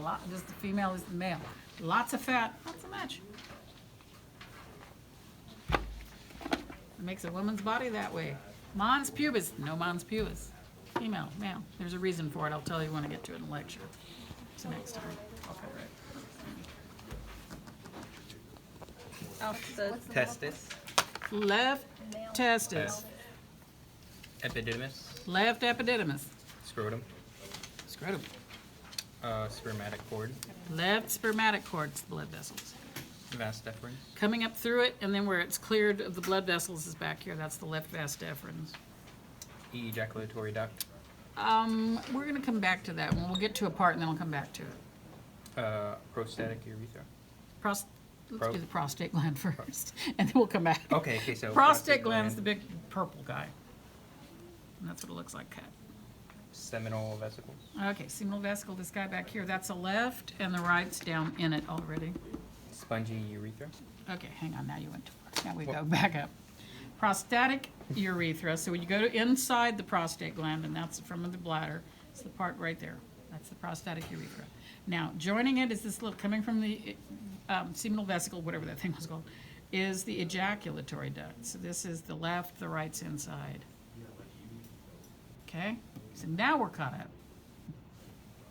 lot, this is the female, this is the male. Lots of fat, not so much. It makes a woman's body that way. Mons pubis, no mons pubis. Female, male. There's a reason for it. I'll tell you when I get to it in the lecture. So next time. I'll cover it. Oh, the Testis. Left testis. Epididymis. Left epididymis. Scrotum. Scrotum. Spermatic cord. Left spermatic cord, it's the blood vessels. Vas deferens. Coming up through it, and then where it's cleared of the blood vessels is back here. That's the left vas deferens. Ejaculatory duct. We're going to come back to that one. We'll get to a part, and then we'll come back to it. Prostatic urethra. Let's do the prostate gland first, and then we'll come back. Okay, so Prostate gland is the big purple guy. And that's what it looks like cut. Seminal vesicles. Okay, seminal vesicle, this guy back here, that's a left, and the right's down in it already. Spongy urethra. Okay, hang on, now you went too far. Now we go back up. Prostatic urethra, so when you go to inside the prostate gland, and that's from the bladder, it's the part right there. That's the prostatic urethra. Now, joining it is this little, coming from the seminal vesicle, whatever that thing was called, is the ejaculatory duct. So this is the left, the right's inside. Okay, so now we're caught up.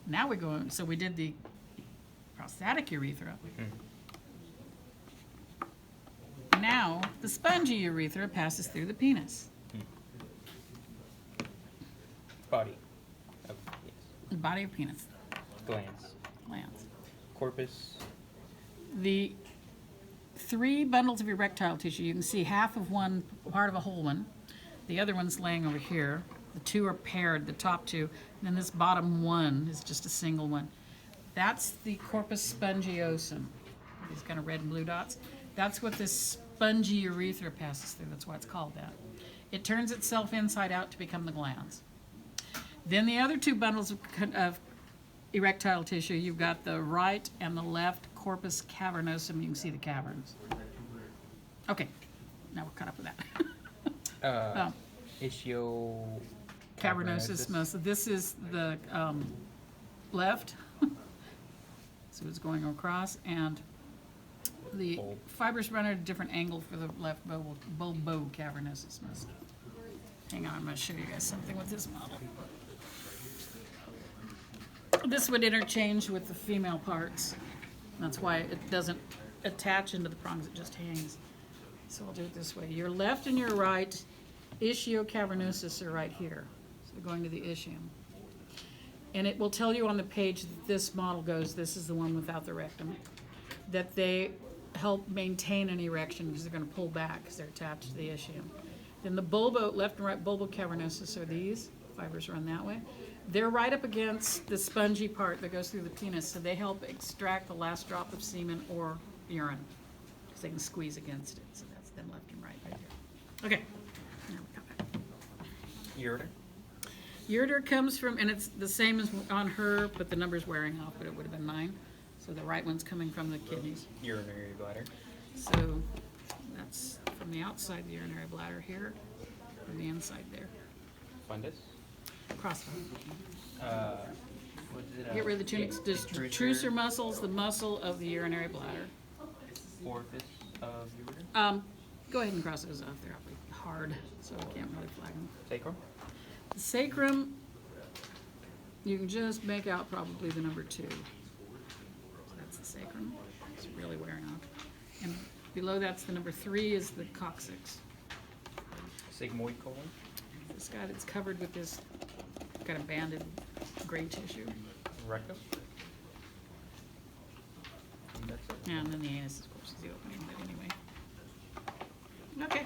Now we're going, so we did the prostatic urethra. Now, the spongy urethra passes through the penis. Body. Of penis. The body of penis. Glands. Glands. Corpus. The 3 bundles of erectile tissue, you can see half of one, part of a whole one. The other one's laying over here. The 2 are paired, the top 2. And then this bottom one is just a single one. That's the corpus spongiosum. These kind of red and blue dots. That's what this spongy urethra passes through. That's why it's called that. It turns itself inside out to become the glands. Then the other 2 bundles of erectile tissue, you've got the right and the left corpus cavernosum. You can see the caverns. Okay, now we're caught up with that. Ischio. Cavernosus muscle. This is the left, so it's going across, and the Bulb. fibers run at a different angle for the left bulbocavernosus muscle. Hang on, I'm going to show you guys something with this model. This would interchange with the female parts. That's why it doesn't attach into the prongs, it just hangs. So I'll do it this way. Your left and your right ischiocavernosus are right here. So going to the ischium. And it will tell you on the page that this model goes, this is the one without the rectum, that they help maintain an erection because they're going to pull back because they're attached to the ischium. Then the left and right bulbocavernosus are these. Fibers run that way. They're right up against the spongy part that goes through the penis, so they help extract the last drop of semen or urine because they can squeeze against it. So that's them left and right here. Okay. Now we come back. Ureter. Ureter comes from, and it's the same as on her, but the number's wearing off, but it would have been 9. So the right one's coming from the kidneys. Urinary bladder. So that's from the outside of the urinary bladder here, from the inside there. Fundus. Crossbone. What is it? Get rid of the tunics, detrusor muscles, the muscle of the urinary bladder. Orifice of ureter. Go ahead and cross those off. They're awfully hard, so I can't really flag them. Sacrum. The sacrum, you can just make out probably the number 2. So that's the sacrum. It's really wearing off. And below that's the number 3 is the coccyx. Sigmoid colon. This guy that's covered with this kind of banded gray tissue. Rectum. And that's it. And then the anus, of course, is the opening, but anyway. Okay.